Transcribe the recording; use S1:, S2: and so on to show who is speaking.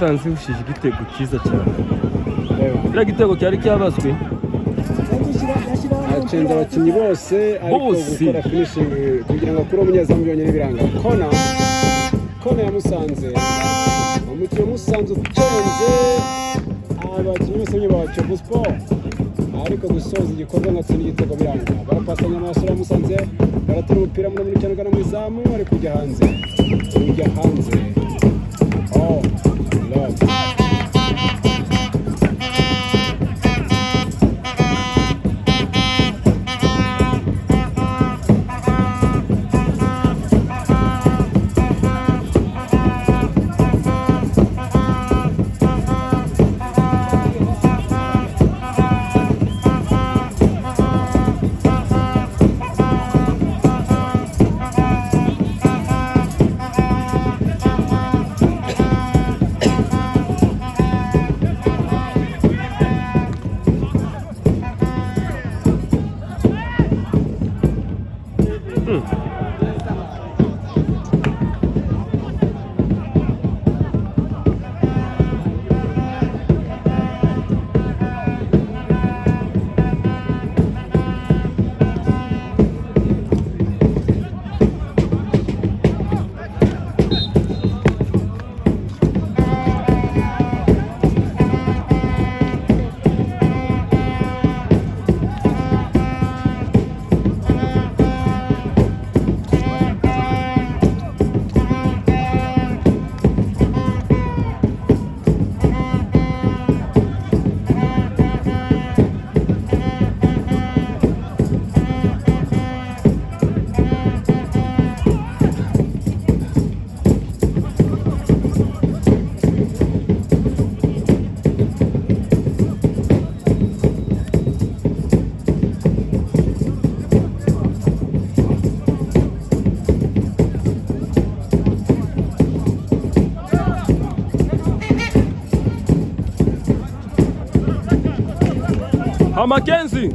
S1: Musanze ushije igitego cyiza cyane. Kiriya gitego cyari cyabazwe
S2: acenza abakinnyi bose ariko gukora finishing kugira ngo akure umunyezamu byonyine biranga. Kona ya Musanze, umukino Musanze ucenze abakinnyi bose ba Kiyovu Sport, ariko gusoza igikorwa ngatsinda igitego biranga. Barapasanya amaso ya Musanze, baratera umupira muri cyane gana mu izamu, ari kujya hanze. Oh, love.
S1: Mackenzie